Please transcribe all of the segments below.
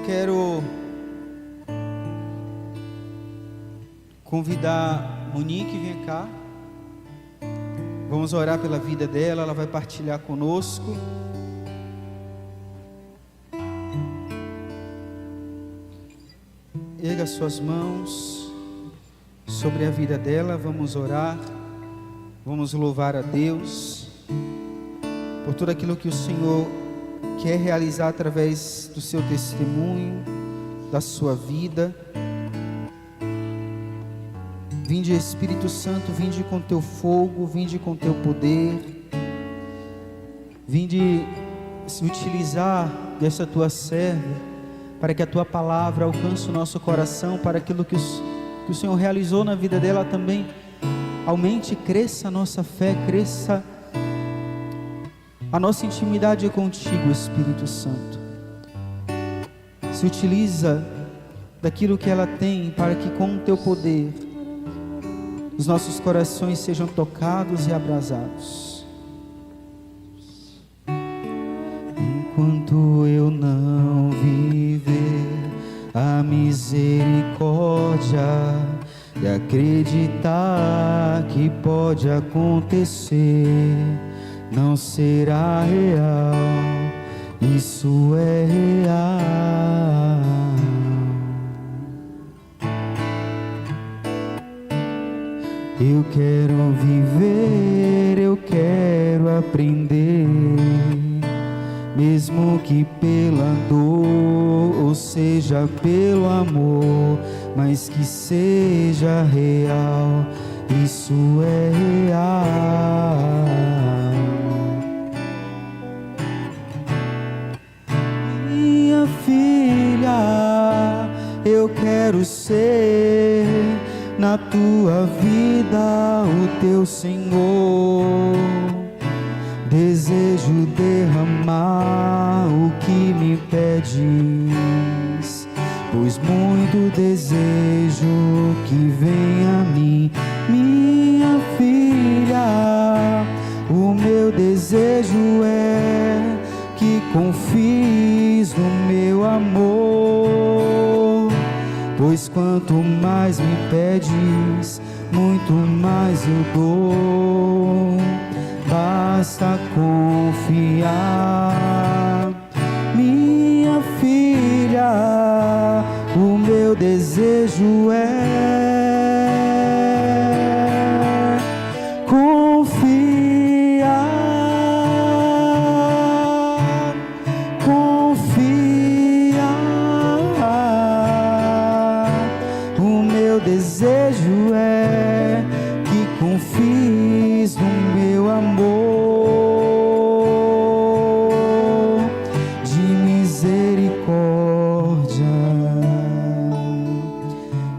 quero convidar Monique, vem cá. Vamos orar pela vida dela, ela vai partilhar conosco. Erga suas mãos sobre a vida dela, vamos orar, vamos louvar a Deus por tudo aquilo que o Senhor quer realizar através do seu testemunho, da sua vida. Vinde Espírito Santo, vinde com teu fogo, vinde com teu poder, vinde se utilizar dessa tua serva, para que a tua palavra alcance o nosso coração, para aquilo que o Senhor realizou na vida dela também aumente e cresça a nossa fé, cresça a nossa intimidade contigo, Espírito Santo. Se utiliza daquilo que ela tem, para que com o teu poder os nossos corações sejam tocados e abrasados. Enquanto eu não viver a misericórdia e acreditar que pode acontecer, não será real, isso é real. Eu quero viver, eu quero aprender, mesmo que pela dor, ou seja pelo amor, mas que seja real, isso é real. Minha filha, eu quero ser na tua vida o teu Senhor. Desejo derramar o que me pedes, pois muito desejo que venha a mim. Minha filha, o meu desejo é que confies no meu amor, pois quanto mais me pedes, muito mais eu dou. Basta confiar, minha filha, o meu desejo é confiar, confiar. O meu desejo é que confies no meu amor de misericórdia.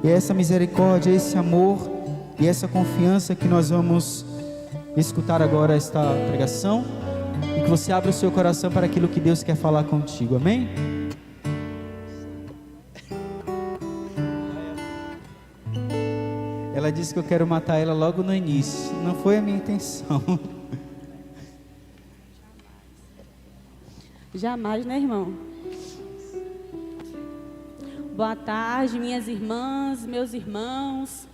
E essa misericórdia, esse amor e essa confiança que nós vamos escutar agora esta pregação, e que você abra o seu coração para aquilo que Deus quer falar contigo, amém? Ela disse que eu quero matar ela logo no início. Não foi a minha intenção. Jamais, né, irmão? Boa tarde, minhas irmãs, meus irmãos.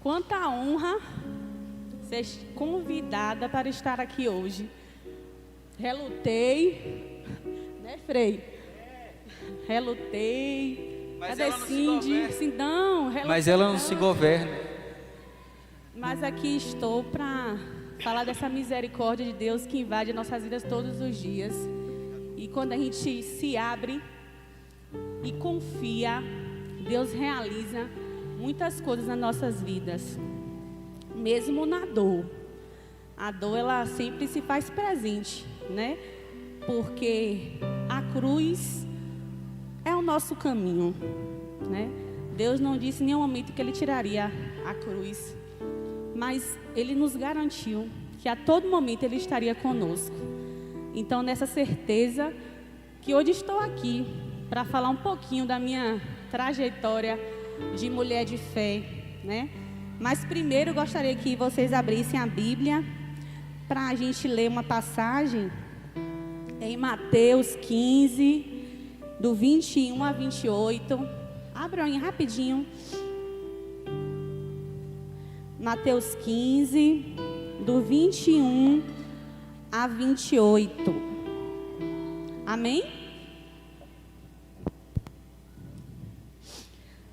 Quanta honra ser convidada para estar aqui hoje. Relutei, né, Frei? Relutei. Mas Cadê ela não se Cindy? governa. Não, Mas ela não se governa. Mas aqui estou para falar dessa misericórdia de Deus que invade nossas vidas todos os dias. E quando a gente se abre e confia, Deus realiza muitas coisas nas nossas vidas. Mesmo na dor. A dor, ela sempre se faz presente, né? Porque a cruz é o nosso caminho, né? Deus não disse em nenhum momento que Ele tiraria a cruz, mas Ele nos garantiu que a todo momento Ele estaria conosco. Então, nessa certeza que hoje estou aqui para falar um pouquinho da minha trajetória de mulher de fé, né? Mas primeiro eu gostaria que vocês abrissem a Bíblia para a gente ler uma passagem em Mateus 15, do 21 a 28. Abra aí rapidinho. Mateus 15, do 21 a 28. Amém?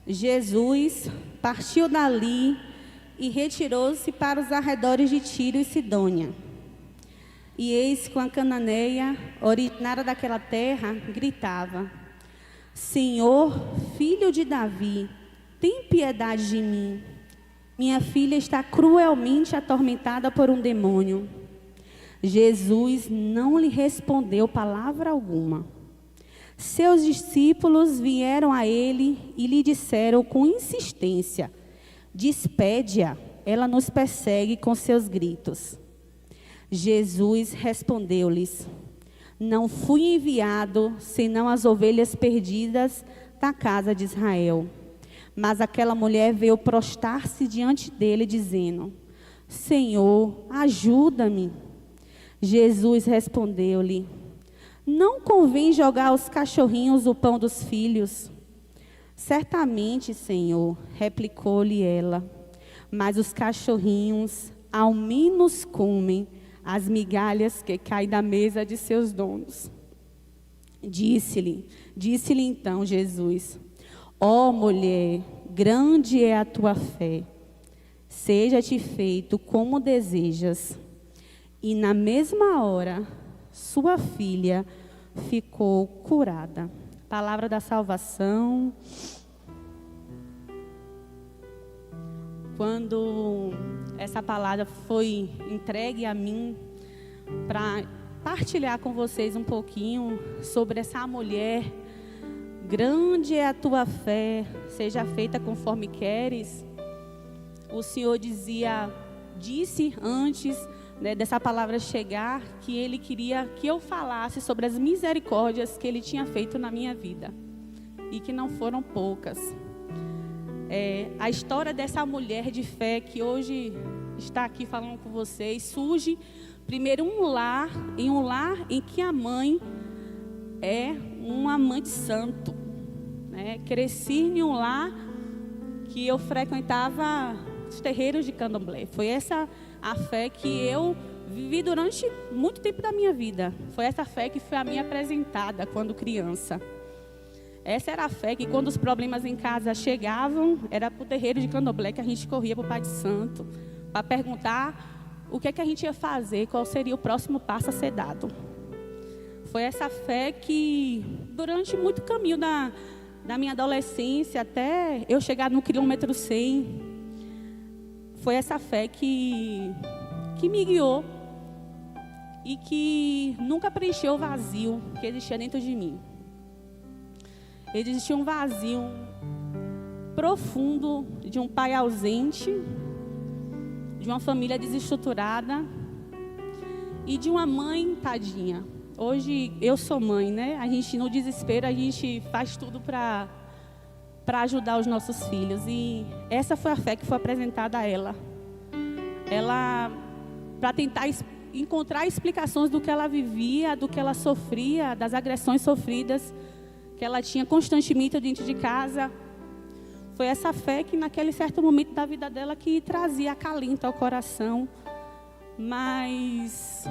Jesus partiu dali e retirou-se para os arredores de Tiro e Sidônia. E eis que uma cananeia, originária daquela terra, gritava: Senhor, filho de Davi, tem piedade de mim. Minha filha está cruelmente atormentada por um demônio. Jesus não lhe respondeu palavra alguma. Seus discípulos vieram a ele e lhe disseram com insistência: Despede-a, ela nos persegue com seus gritos. Jesus respondeu-lhes: Não fui enviado senão as ovelhas perdidas da casa de Israel. Mas aquela mulher veio prostrar-se diante dele, dizendo: Senhor, ajuda-me. Jesus respondeu-lhe: Não convém jogar aos cachorrinhos o pão dos filhos. Certamente, Senhor, replicou-lhe ela, mas os cachorrinhos ao menos comem as migalhas que caem da mesa de seus donos. Disse-lhe então Jesus: Ó mulher, grande é a tua fé, seja-te feito como desejas. E na mesma hora, sua filha ficou curada. Palavra da salvação. Quando essa palavra foi entregue a mim para partilhar com vocês um pouquinho sobre essa mulher, grande é a tua fé, seja feita conforme queres. O Senhor disse antes, né, dessa palavra chegar, que Ele queria que eu falasse sobre as misericórdias que Ele tinha feito na minha vida, e que não foram poucas. A história dessa mulher de fé que hoje está aqui falando com vocês, surge primeiro em um lar em que a mãe é uma mãe de santo, né? Cresci em um lar que eu frequentava os terreiros de candomblé. Foi essa a fé que eu vivi durante muito tempo da minha vida. Foi essa fé que foi a mim apresentada quando criança. Essa era a fé que, quando os problemas em casa chegavam, era para o terreiro de candomblé que a gente corria para o Pai de Santo, para perguntar o que é que a gente ia fazer, qual seria o próximo passo a ser dado. Foi essa fé que, durante muito caminho da minha adolescência, até eu chegar no quilômetro 100, foi essa fé que me guiou e que nunca preencheu o vazio que existia dentro de mim. Existia um vazio profundo de um pai ausente, de uma família desestruturada e de uma mãe tadinha. Hoje eu sou mãe, né? A gente, no desespero, a gente faz tudo para ajudar os nossos filhos. E essa foi a fé que foi apresentada a ela. Ela, para tentar encontrar explicações do que ela vivia, do que ela sofria, das agressões sofridas que ela tinha constantemente dentro de casa. Foi essa fé que, naquele certo momento da vida dela, que trazia acalento ao coração. Mas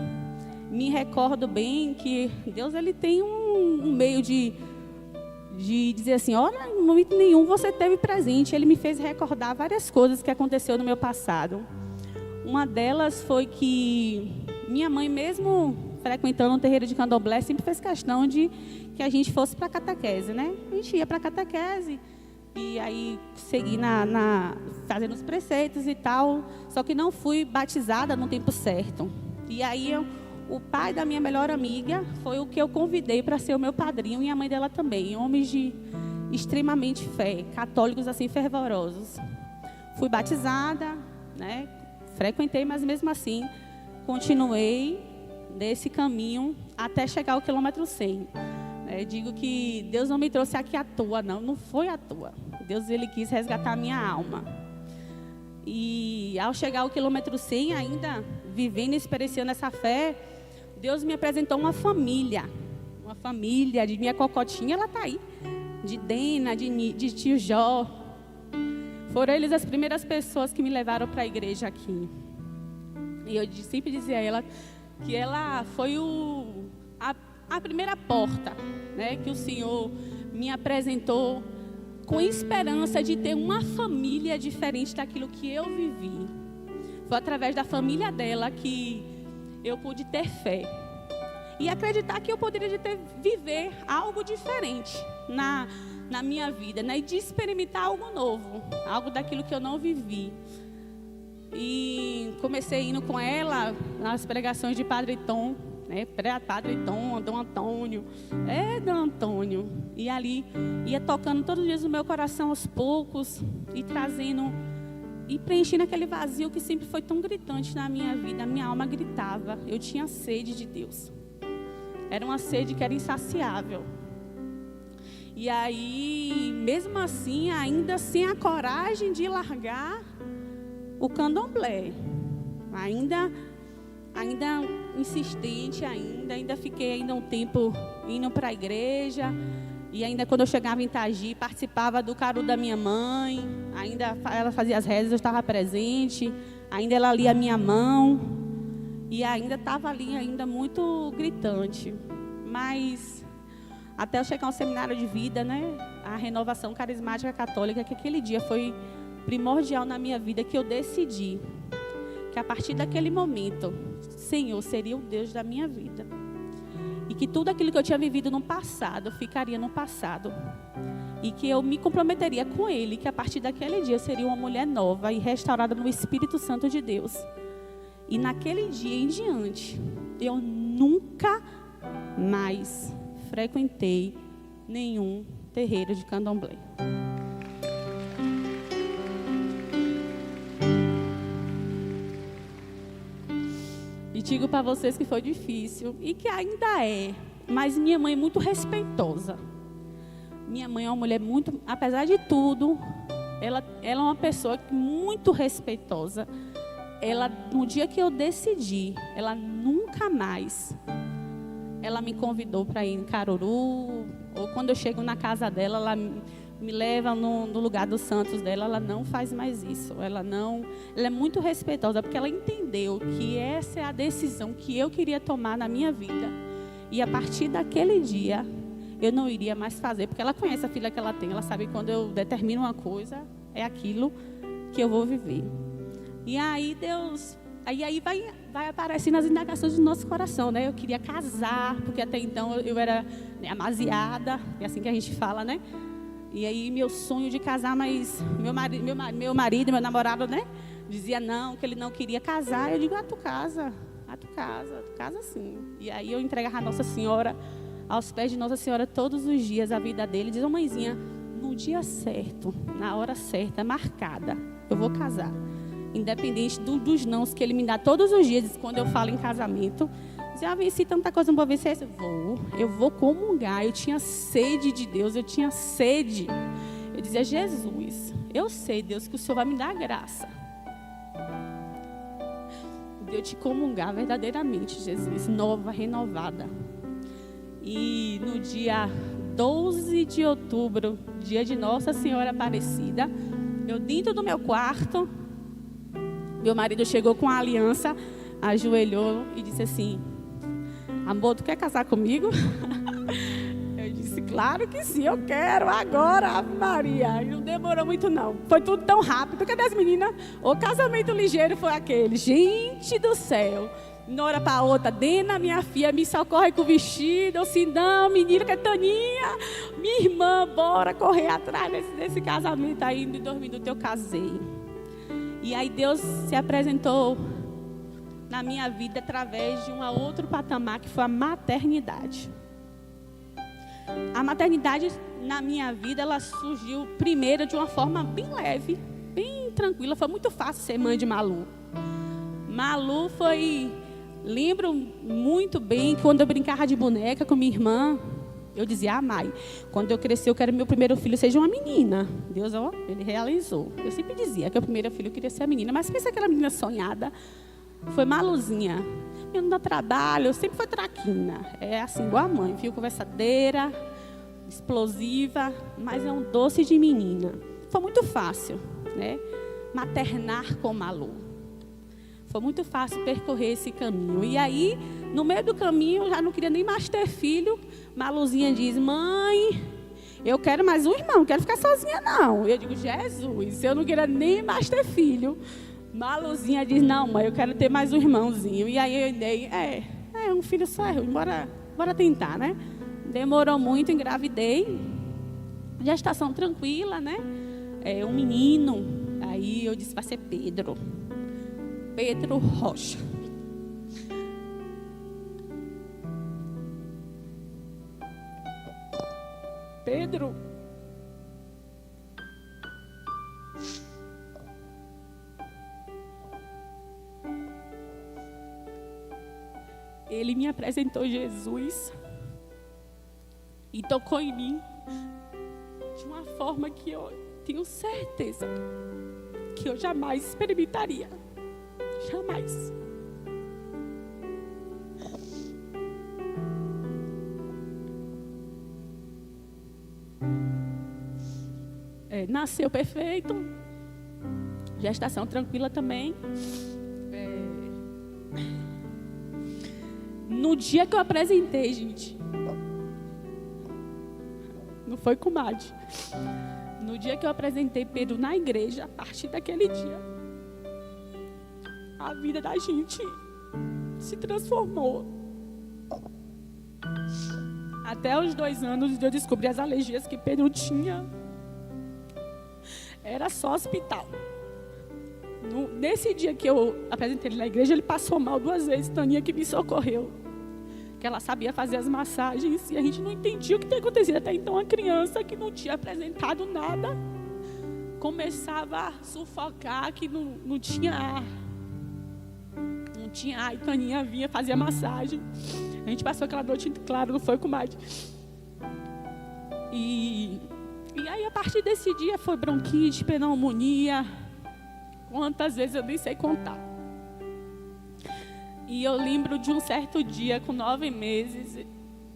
me recordo bem que Deus, Ele tem um meio de dizer assim: olha, em momento nenhum você teve presente. Ele me fez recordar várias coisas que aconteceu no meu passado. Uma delas foi que minha mãe, mesmo frequentando um terreiro de candomblé, sempre fez questão de que a gente fosse para a catequese, né? A gente ia para a catequese e aí segui fazendo os preceitos e tal, só que não fui batizada no tempo certo. E aí o pai da minha melhor amiga foi o que eu convidei para ser o meu padrinho, e a mãe dela também, homens de extremamente fé, católicos assim fervorosos. Fui batizada, né? Frequentei, mas mesmo assim continuei nesse caminho até chegar ao quilômetro 100. Digo que Deus não me trouxe aqui à toa, não foi à toa. Deus, Ele quis resgatar a minha alma. E ao chegar ao quilômetro 100, ainda vivendo e experienciando essa fé, Deus me apresentou uma família uma família, de minha cocotinha, ela está aí. De Dena, de tio Jó. Foram eles as primeiras pessoas que me levaram para a igreja aqui. E eu sempre dizia a ela que ela foi a primeira porta, né, que o Senhor me apresentou com esperança de ter uma família diferente daquilo que eu vivi. Foi através da família dela que eu pude ter fé e acreditar que eu poderia viver algo diferente na minha vida, né, e de experimentar algo novo, algo daquilo que eu não vivi. E comecei indo com ela nas pregações de Padre Tom, né? Padre Tom, Dom Antônio, Dom Antônio. E ali ia tocando todos os dias no meu coração aos poucos e trazendo e preenchendo aquele vazio que sempre foi tão gritante na minha vida. A minha alma gritava, eu tinha sede de Deus. Era uma sede que era insaciável. E aí, mesmo assim, ainda sem a coragem de largar o candomblé, ainda insistente, ainda fiquei um tempo indo para a igreja, e ainda quando eu chegava em Itagi, participava do caru da minha mãe, ainda ela fazia as rezas, eu estava presente, ainda ela lia a minha mão, e ainda estava ali, ainda muito gritante, mas até eu chegar ao seminário de vida, né, a renovação carismática católica, que aquele dia foi primordial na minha vida, que eu decidi que a partir daquele momento, Senhor seria o Deus da minha vida. E que tudo aquilo que eu tinha vivido no passado, ficaria no passado. E que eu me comprometeria com Ele, que a partir daquele dia eu seria uma mulher nova e restaurada no Espírito Santo de Deus. E naquele dia em diante, eu nunca mais frequentei nenhum terreiro de candomblé. E digo para vocês que foi difícil e que ainda é, mas minha mãe é muito respeitosa. Minha mãe é uma mulher muito, apesar de tudo, ela é uma pessoa muito respeitosa. Ela, no dia que eu decidi, ela nunca mais, ela me convidou para ir em Caruru, ou quando eu chego na casa dela, ela me leva no lugar dos santos dela, ela não faz mais isso. Ela é muito respeitosa, porque ela entendeu que essa é a decisão que eu queria tomar na minha vida. E a partir daquele dia, eu não iria mais fazer, porque ela conhece a filha que ela tem, ela sabe que quando eu determino uma coisa, é aquilo que eu vou viver. E aí Deus, aí vai aparecendo as indagações do nosso coração, né? Eu queria casar, porque até então eu era, né, amasiada, é assim que a gente fala, né? E aí meu sonho de casar, mas meu marido, meu namorado, né, dizia não, que ele não queria casar. Eu digo, tu casa sim. E aí eu entregava a Nossa Senhora, aos pés de Nossa Senhora todos os dias a vida dele. Diz, mãezinha, no dia certo, na hora certa, marcada, eu vou casar. Independente dos nãos que ele me dá todos os dias, quando eu falo em casamento. Já venci tanta coisa, não vou vencer. Eu vou comungar. Eu tinha sede de Deus, eu tinha sede. Eu dizia, Jesus, eu sei, Deus, que o Senhor vai me dar graça de eu te comungar verdadeiramente, Jesus, nova, renovada. E no dia 12 de outubro, dia de Nossa Senhora Aparecida, eu dentro do meu quarto, meu marido chegou com a aliança, ajoelhou e disse assim, amor, tu quer casar comigo? Eu disse, claro que sim, eu quero, agora, Ave Maria. E não demorou muito não, foi tudo tão rápido. Cadê as meninas? O casamento ligeiro foi aquele, gente do céu. De uma hora para outra, Dena, minha filha, me socorre com o vestido. Eu disse, não, menina, que é Toninha, minha irmã, bora correr atrás desse casamento aí. Em 2002 eu casei. E aí Deus se apresentou na minha vida através de um outro patamar, que foi a maternidade. A maternidade na minha vida, ela surgiu primeiro de uma forma bem leve, bem tranquila. Foi muito fácil ser mãe de Malu. Malu foi, lembro muito bem, quando eu brincava de boneca com minha irmã, eu dizia, mãe, quando eu crescer eu quero que meu primeiro filho seja uma menina. Deus, ele realizou. Eu sempre dizia que o primeiro filho queria ser a menina, mas pensa aquela menina sonhada. Foi Maluzinha. me dá trabalho, eu sempre fui traquina. É assim, igual a mãe, viu? Conversadeira, explosiva, mas é um doce de menina. Foi muito fácil, né? Maternar com Malu. Foi muito fácil percorrer esse caminho. E aí, no meio do caminho, eu já não queria nem mais ter filho. Maluzinha diz: mãe, eu quero mais um irmão, não quero ficar sozinha não. Eu digo: Jesus, eu não queria nem mais ter filho. Maluzinha diz: não, mãe, eu quero ter mais um irmãozinho. E aí eu dei: um filho só é ruim, bora tentar, né? Demorou muito, engravidei. Gestação tranquila, né? Um menino. Aí eu disse: vai ser Pedro Rocha. Pedro. Ele me apresentou Jesus e tocou em mim de uma forma que eu tenho certeza que eu jamais experimentaria. Jamais. Nasceu perfeito. Gestação tranquila também. No dia que eu apresentei, gente, não foi com Madi. No dia que eu apresentei Pedro na igreja, a partir daquele dia, a vida da gente se transformou. Até os 2 anos eu descobri as alergias que Pedro tinha. Era só hospital. Nesse dia que eu apresentei ele na igreja, ele passou mal 2 vezes. Taninha que me socorreu. Que ela sabia fazer as massagens e a gente não entendia o que tinha acontecido. Até então, a criança que não tinha apresentado nada começava a sufocar, que não tinha ar. Não tinha ar. E Taninha vinha, fazia massagem. A gente passou aquela noite, claro, não foi com Madi. E aí, a partir desse dia, foi bronquite, pneumonia. Quantas vezes eu nem sei contar. E eu lembro de um certo dia, com 9 meses,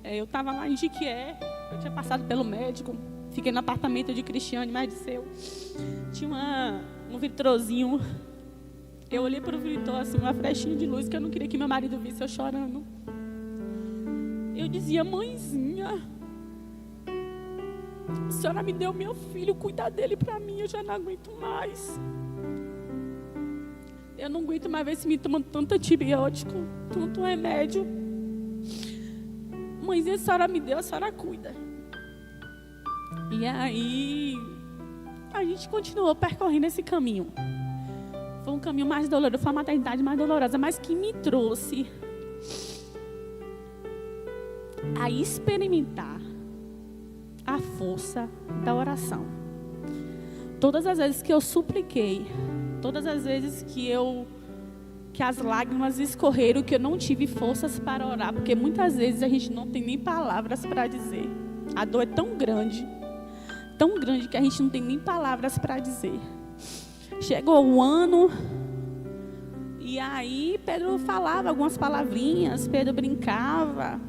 eu estava lá em Jiquié, eu tinha passado pelo médico, fiquei no apartamento de Cristiane, mais de seu. Tinha um vitrozinho. Eu olhei para o vitrô, assim, uma flechinha de luz, que eu não queria que meu marido visse eu chorando. Eu dizia: mãezinha, a senhora me deu meu filho, cuida dele para mim, eu já não aguento mais. Eu não aguento mais ver se me tomando tanto antibiótico, tanto remédio. Mãezinha, a senhora me deu, a senhora cuida. E aí, a gente continuou percorrendo esse caminho. Foi um caminho mais doloroso, foi uma maternidade mais dolorosa, mas que me trouxe a experimentar a força da oração. Todas as vezes que eu supliquei, todas as vezes que as lágrimas escorreram, que eu não tive forças para orar, porque muitas vezes a gente não tem nem palavras para dizer. A dor é tão grande que a gente não tem nem palavras para dizer. Chegou o ano, e aí Pedro falava algumas palavrinhas, Pedro brincava.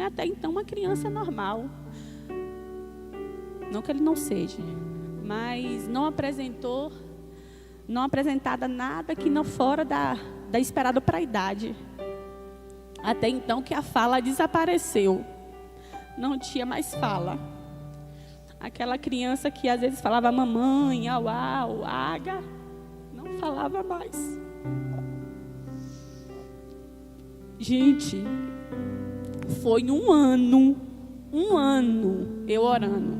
Até então, uma criança normal. Não que ele não seja, mas não apresentada nada que não fora da esperada para a idade. Até então que a fala desapareceu. Não tinha mais fala. Aquela criança que às vezes falava mamãe, au, au, aga, não falava mais. Gente, foi um ano eu orando.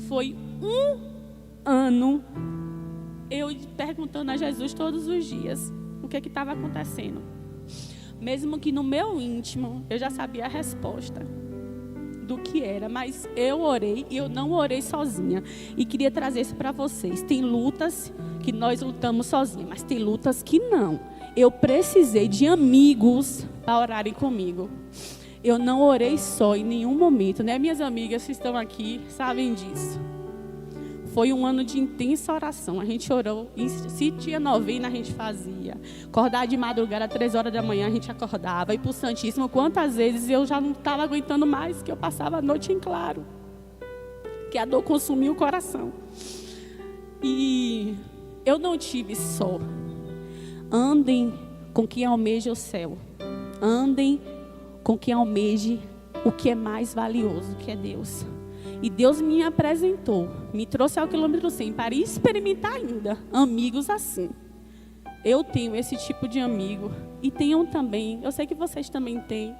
Foi um ano eu perguntando a Jesus todos os dias o que estava acontecendo. Mesmo que no meu íntimo eu já sabia a resposta do que era, mas eu orei e eu não orei sozinha. E queria trazer isso para vocês. Tem lutas que nós lutamos sozinhos, mas tem lutas que não. Eu precisei de amigos para orarem comigo. Eu não orei só em nenhum momento, né? Minhas amigas que estão aqui sabem disso. foi um ano de intensa oração. A gente orou, se tinha novena a gente fazia. Acordar de madrugada, 3 horas da manhã a gente acordava. Ir para o Santíssimo, quantas vezes eu já não estava aguentando mais, que eu passava a noite em claro. Que a dor consumiu o coração. E eu não tive só. Andem com quem almeja o céu. Andem com quem almeje o que é mais valioso, que é Deus. E Deus me apresentou, me trouxe ao quilômetro 100 para experimentar ainda amigos assim. Eu tenho esse tipo de amigo e tenham também, eu sei que vocês também têm,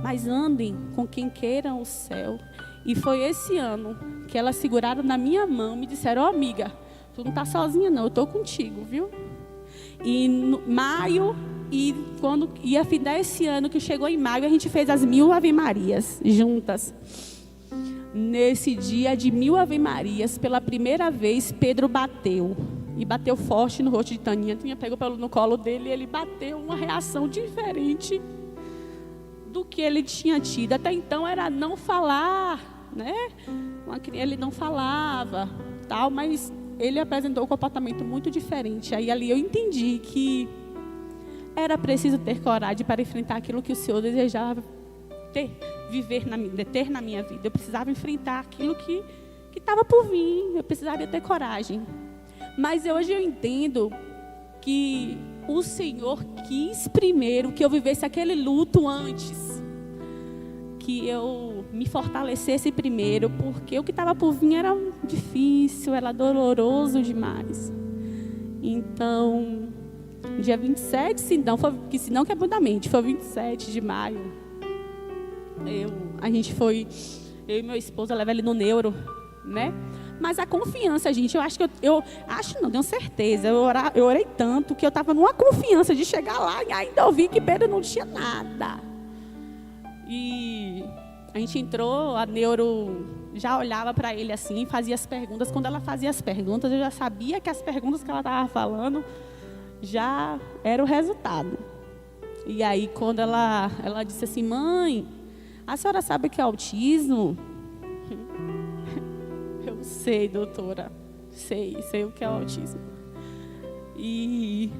mas andem com quem queiram o céu. E foi esse ano que elas seguraram na minha mão e me disseram: ó, amiga, tu não está sozinha não, eu estou contigo, viu? E no maio, e quando ia findar esse ano, que chegou em maio, a gente fez as 1000 Ave Marias juntas. Nesse dia de 1000 Ave Marias, pela primeira vez, Pedro bateu. E bateu forte no rosto de Taninha. Taninha pegou no colo dele e ele bateu, uma reação diferente do que ele tinha tido. Até então era não falar, né? Ele não falava, tal, mas ele apresentou um comportamento muito diferente. Aí ali eu entendi que era preciso ter coragem para enfrentar aquilo que o Senhor desejava ter na minha vida. Eu precisava enfrentar aquilo que estava por vir. Eu precisaria ter coragem. Mas hoje eu entendo que o Senhor quis primeiro que eu vivesse aquele luto antes. Que eu me fortalecesse primeiro, porque o que estava por vir era difícil, era doloroso demais. Então, dia 27, se não quebrou da mente, foi 27 de maio. Eu e meu esposo, eu levo ele no neuro, né? Mas a confiança, gente, não tenho certeza. Eu orei tanto que eu estava numa confiança de chegar lá e ainda ouvi que Pedro não tinha nada. E a gente entrou, a neuro já olhava para ele assim, fazia as perguntas. Quando ela fazia as perguntas, eu já sabia que as perguntas que ela estava falando já era o resultado. E aí, quando ela disse assim: mãe, a senhora sabe o que é autismo? Eu sei, doutora. Sei o que é autismo. E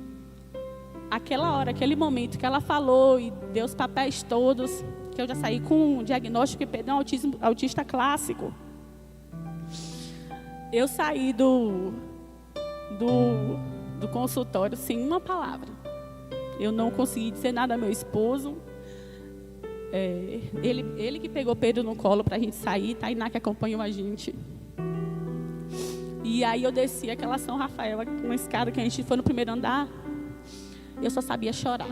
aquela hora, aquele momento que ela falou e deu os papéis todos, que eu já saí com um diagnóstico que Pedro é um autista clássico. Eu saí do consultório sem uma palavra. Eu não consegui dizer nada ao meu esposo. Ele que pegou Pedro no colo para a gente sair, Tainá que acompanhou a gente. E aí eu desci aquela São Rafael, uma escada que a gente foi no primeiro andar. Eu só sabia chorar.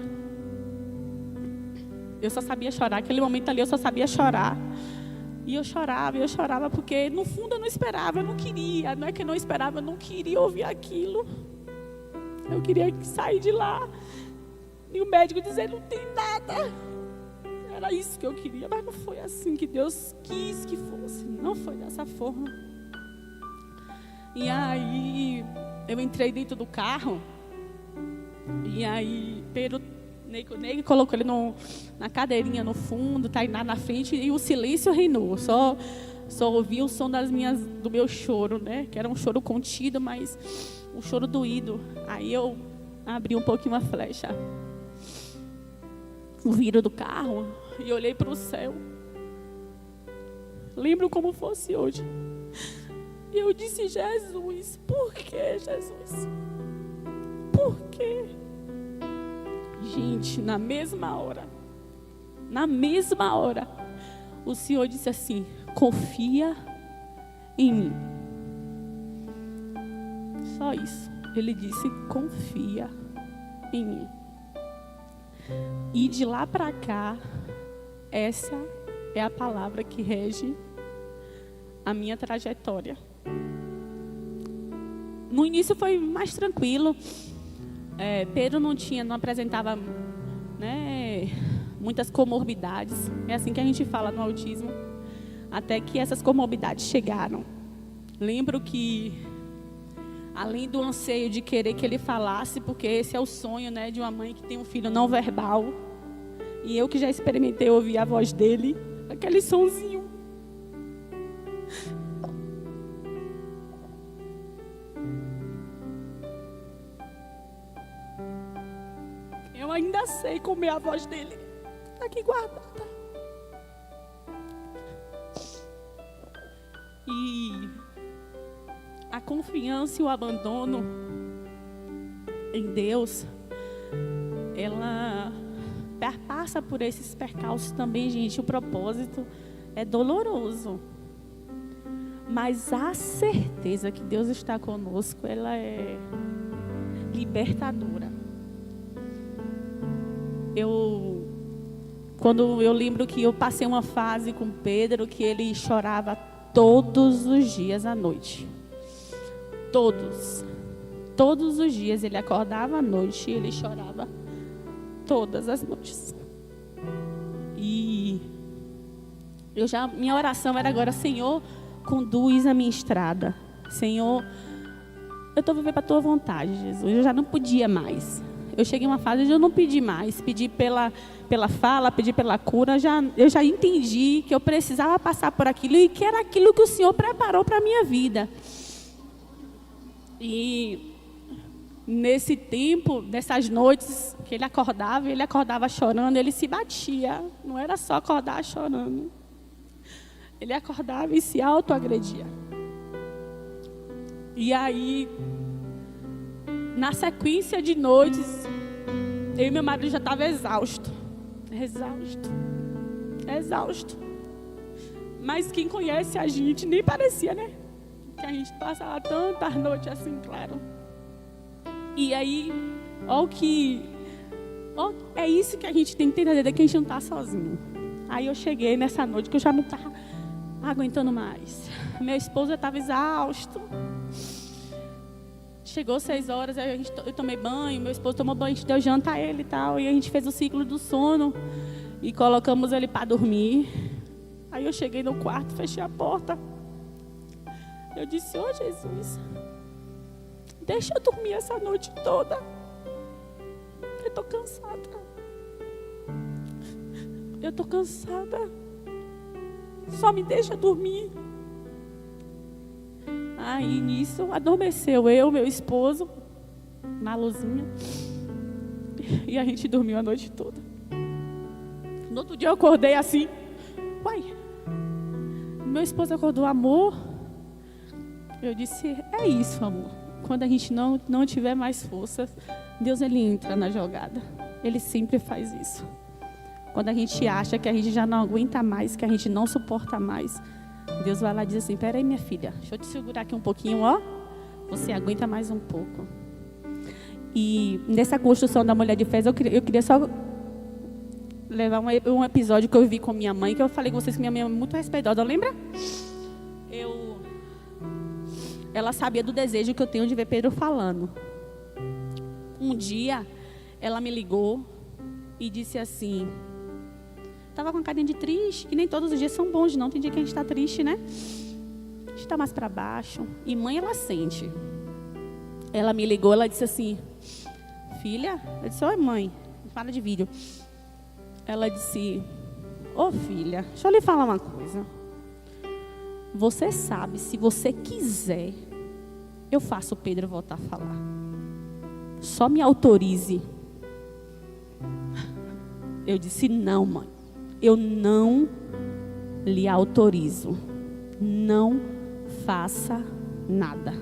Aquele momento ali eu só sabia chorar. E eu chorava porque no fundo eu não esperava, eu não queria. Não é que eu não esperava, eu não queria ouvir aquilo. Eu queria sair de lá e o médico dizer: não tem nada. Era isso que eu queria, mas não foi assim que Deus quis que fosse. Não foi dessa forma. E aí eu entrei dentro do carro. E aí Pedro, Ney colocou ele na cadeirinha no fundo, Tainá na frente, e o silêncio reinou. Só ouvi o som do meu choro, né? Que era um choro contido, mas um choro doído. Aí eu abri um pouquinho a flecha, o vidro do carro, e olhei para o céu. Lembro como fosse hoje. E eu disse: Jesus, por que, Jesus? Por quê? Gente, na mesma hora, o Senhor disse assim: confia em mim. Só isso. Ele disse: confia em mim. E de lá para cá, essa é a palavra que rege a minha trajetória. No início foi mais tranquilo. Pedro não apresentava, né, muitas comorbidades. É assim que a gente fala no autismo. Até que essas comorbidades chegaram. Lembro que, além do anseio de querer que ele falasse, porque esse é o sonho, né, de uma mãe que tem um filho não verbal, e eu que já experimentei ouvir a voz dele, aquele sonzinho. ver como é a voz dele. Está aqui guardada. E a confiança e o abandono em Deus, ela passa por esses percalços também, gente. O propósito é doloroso, mas a certeza que Deus está conosco, ela é libertadora. Quando eu lembro que eu passei uma fase com Pedro, que ele chorava todos os dias à noite. Todos os dias ele acordava à noite e ele chorava todas as noites. E minha oração era agora: Senhor, conduz a minha estrada. Senhor, eu estou vivendo para a tua vontade, Jesus. Eu já não podia mais. Eu cheguei em uma fase onde eu não pedi mais. Pedi pela fala, pedi pela cura. Eu já entendi que eu precisava passar por aquilo e que era aquilo que o Senhor preparou para a minha vida. E nesse tempo, nessas noites que ele acordava chorando, ele se batia. Não era só acordar chorando. Ele acordava e se autoagredia. E aí, na sequência de noites, eu e meu marido já estava exausto. Mas quem conhece a gente, nem parecia, né? Que a gente passava tantas noites assim, claro. E aí, é isso que a gente tem que entender, que a gente não está sozinho. Aí eu cheguei nessa noite que eu já não estava aguentando mais. Meu esposo estava exausto. Chegou 6 horas, eu tomei banho, meu esposo tomou banho, a gente deu janta a ele e tal. E a gente fez o ciclo do sono e colocamos ele para dormir. Aí eu cheguei no quarto, fechei a porta. Eu disse: ô Jesus, deixa eu dormir essa noite toda. Eu estou cansada. Só me deixa dormir. Aí nisso adormeceu meu esposo, na luzinha. E a gente dormiu a noite toda. No outro dia eu acordei assim. Uai, meu esposo acordou: amor. Eu disse: é isso, amor. Quando a gente não tiver mais forças, Deus, ele entra na jogada. Ele sempre faz isso. Quando a gente acha que a gente já não aguenta mais, que a gente não suporta mais, Deus vai lá e diz assim: peraí, minha filha, deixa eu te segurar aqui um pouquinho, ó. Você aguenta mais um pouco. E nessa construção da mulher de fé, eu queria só levar um episódio que eu vivi com minha mãe, que eu falei com vocês que minha mãe é muito respeitosa, lembra? Ela sabia do desejo que eu tenho de ver Pedro falando. Um dia, ela me ligou e disse assim... Estava com uma carinha de triste, que nem todos os dias são bons, não. Tem dia que a gente está triste, né? A gente está mais para baixo. E mãe, ela sente. Ela me ligou, ela disse assim... Filha? Eu disse: oi, mãe. Fala de vídeo. Ela disse: ô, filha, deixa eu lhe falar uma coisa. Você sabe, se você quiser, eu faço o Pedro voltar a falar. Só me autorize. Eu disse: não, mãe. Eu não lhe autorizo. Não faça nada.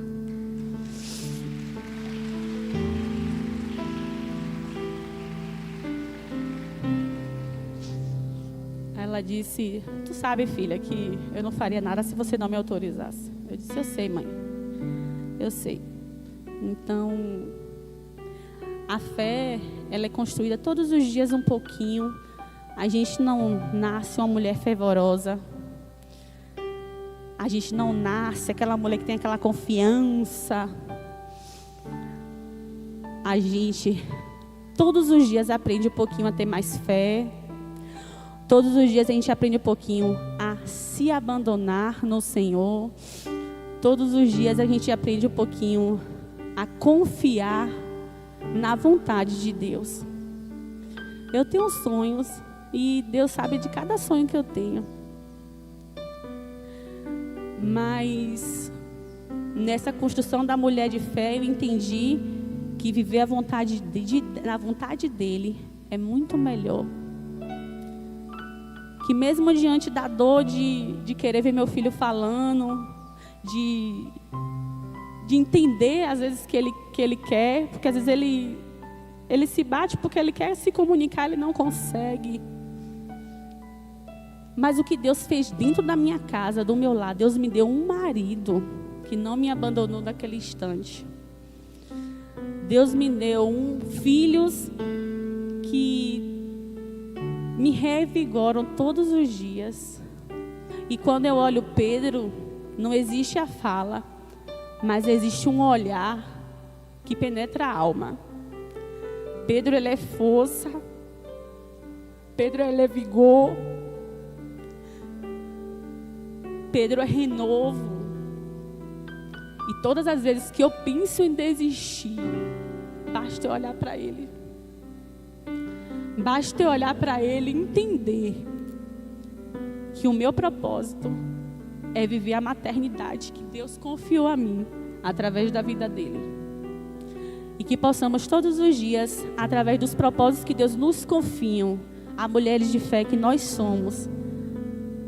Ela disse: tu sabe, filha, que eu não faria nada se você não me autorizasse. Eu disse: eu sei, mãe. Eu sei. Então, a fé, ela é construída todos os dias um pouquinho. A gente não nasce uma mulher fervorosa. A gente não nasce aquela mulher que tem aquela confiança. A gente, todos os dias, aprende um pouquinho a ter mais fé. Todos os dias a gente aprende um pouquinho a se abandonar no Senhor. Todos os dias a gente aprende um pouquinho a confiar na vontade de Deus. Eu tenho sonhos e Deus sabe de cada sonho que eu tenho. Mas nessa construção da mulher de fé eu entendi que viver a vontade na vontade dele é muito melhor. Que mesmo diante da dor de querer ver meu filho falando, de entender às vezes que ele quer, porque às vezes ele se bate porque ele quer se comunicar, ele não consegue. Mas o que Deus fez dentro da minha casa, do meu lado, Deus me deu um marido que não me abandonou naquele instante. Deus me deu filhos que me revigoram todos os dias. E quando eu olho Pedro, não existe a fala, mas existe um olhar que penetra a alma. Pedro, ele é força. Pedro, ele é vigor. Pedro é renovo. E todas as vezes que eu penso em desistir, basta eu olhar para ele. Basta eu olhar para ele e entender que o meu propósito é viver a maternidade que Deus confiou a mim através da vida dele. E que possamos todos os dias, através dos propósitos que Deus nos confia, a mulheres de fé que nós somos,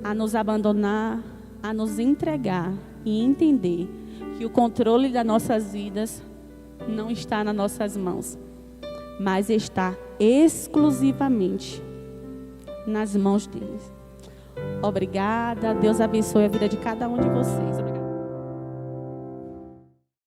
a nos abandonar, a nos entregar e entender que o controle das nossas vidas não está nas nossas mãos, mas está exclusivamente nas mãos deles. Obrigada. Deus abençoe a vida de cada um de vocês.